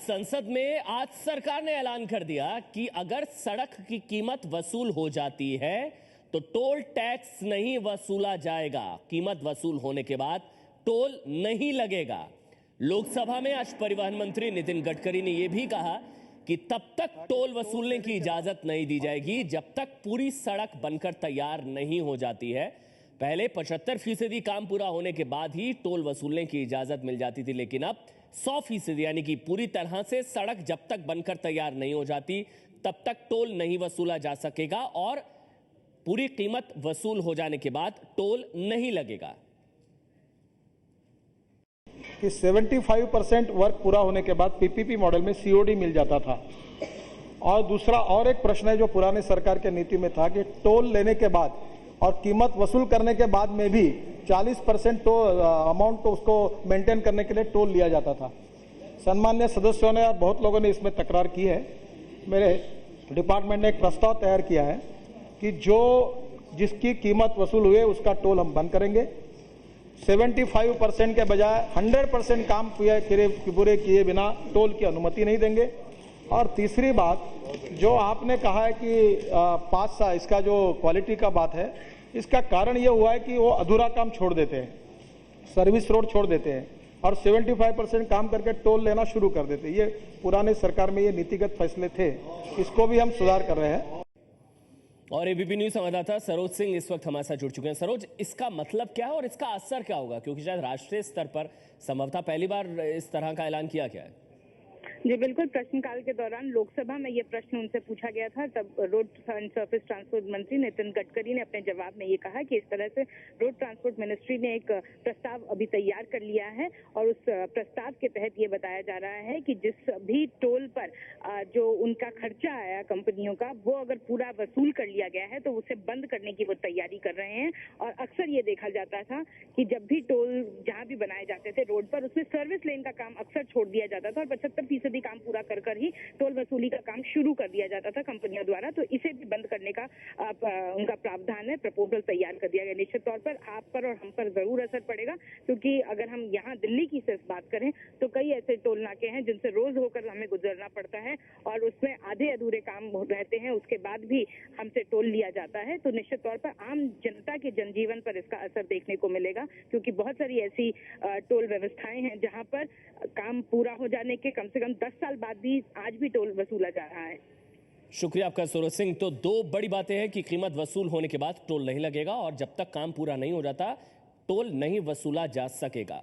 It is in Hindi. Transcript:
संसद में आज सरकार ने ऐलान कर दिया कि अगर सड़क की कीमत वसूल हो जाती है तो टोल टैक्स नहीं वसूला जाएगा। कीमत वसूल होने के बाद टोल नहीं लगेगा। लोकसभा में आज परिवहन मंत्री नितिन गडकरी ने यह भी कहा कि तब तक टोल वसूलने की इजाजत नहीं दी जाएगी जब तक पूरी सड़क बनकर तैयार नहीं हो जाती है। पहले 75% काम पूरा होने के बाद ही टोल वसूलने की इजाजत मिल जाती थी, लेकिन अब 100% यानी कि पूरी तरह से सड़क जब तक बनकर तैयार नहीं हो जाती तब तक टोल नहीं वसूला जा सकेगा और पूरी कीमत वसूल हो जाने के बाद टोल नहीं लगेगा। कि 75% वर्क पूरा होने के बाद पीपीपी मॉडल में सीओडी मिल जाता था। और दूसरा और एक प्रश्न है जो पुरानी सरकार के नीति में था कि टोल लेने के बाद और कीमत वसूल करने के बाद में भी 40% तो अमाउंट तो उसको मेंटेन करने के लिए टोल लिया जाता था। सम्मान्य सदस्यों ने और बहुत लोगों ने इसमें तकरार की है। मेरे डिपार्टमेंट ने एक प्रस्ताव तैयार किया है कि जिसकी कीमत वसूल हुए उसका टोल हम बंद करेंगे। 75% के बजाय 100% काम पूरे किए बिना टोल की अनुमति नहीं देंगे। और तीसरी बात जो आपने कहा है कि 5 साल इसका जो क्वालिटी का बात है, इसका कारण ये हुआ है कि वो अधूरा काम छोड़ देते हैं, सर्विस रोड छोड़ देते हैं और 75% काम करके टोल लेना शुरू कर देते हैं। ये पुराने सरकार में ये नीतिगत फैसले थे, इसको भी हम सुधार कर रहे हैं। और एबीपी न्यूज संवाददाता सरोज सिंह इस वक्त हमारे साथ जुड़ चुके हैं। सरोज, इसका मतलब क्या है और इसका असर क्या होगा, क्योंकि शायद राष्ट्रीय स्तर पर संभवतः पहली बार इस तरह का ऐलान किया गया है। जी बिल्कुल, प्रश्नकाल के दौरान लोकसभा में ये प्रश्न उनसे पूछा गया था। तब रोड एंड सरफेस ट्रांसपोर्ट मंत्री नितिन गडकरी ने अपने जवाब में ये कहा कि इस तरह से रोड ट्रांसपोर्ट मिनिस्ट्री ने एक प्रस्ताव अभी तैयार कर लिया है और उस प्रस्ताव के तहत ये बताया जा रहा है कि जिस भी टोल पर जो उनका खर्चा आया कंपनियों का, वो अगर पूरा वसूल कर लिया गया है तो उसे बंद करने की वो तैयारी कर रहे हैं। और अक्सर ये देखा जाता था कि जब भी टोल जहाँ भी बनाए जाते थे रोड पर, उसमें सर्विस लेन का काम अक्सर छोड़ दिया जाता था और 75% काम पूरा कर ही टोल वसूली का काम शुरू कर दिया जाता था कंपनियों द्वारा। तो इसे भी बंद करने का उनका प्रावधान है, प्रपोजल तैयार कर दिया गया। निश्चित तौर पर आप पर और हम पर जरूर असर पड़ेगा, क्योंकि अगर हम यहाँ दिल्ली की सिर्फ बात करें तो कई ऐसे टोल नाके हैं जिनसे रोज होकर हमें गुजरना पड़ता है और उसमें आधे अधूरे काम रहते हैं, उसके बाद भी हमसे टोल लिया जाता है। तो निश्चित तौर पर आम जनता के जनजीवन पर इसका असर देखने को मिलेगा, क्योंकि बहुत सारी ऐसी टोल व्यवस्थाएं हैं जहाँ पर काम पूरा हो जाने के कम से कम 10 साल बाद भी आज भी टोल वसूला जा रहा है। शुक्रिया आपका सरोज सिंह। तो दो बड़ी बातें हैं कि कीमत वसूल होने के बाद टोल नहीं लगेगा और जब तक काम पूरा नहीं हो जाता टोल नहीं वसूला जा सकेगा।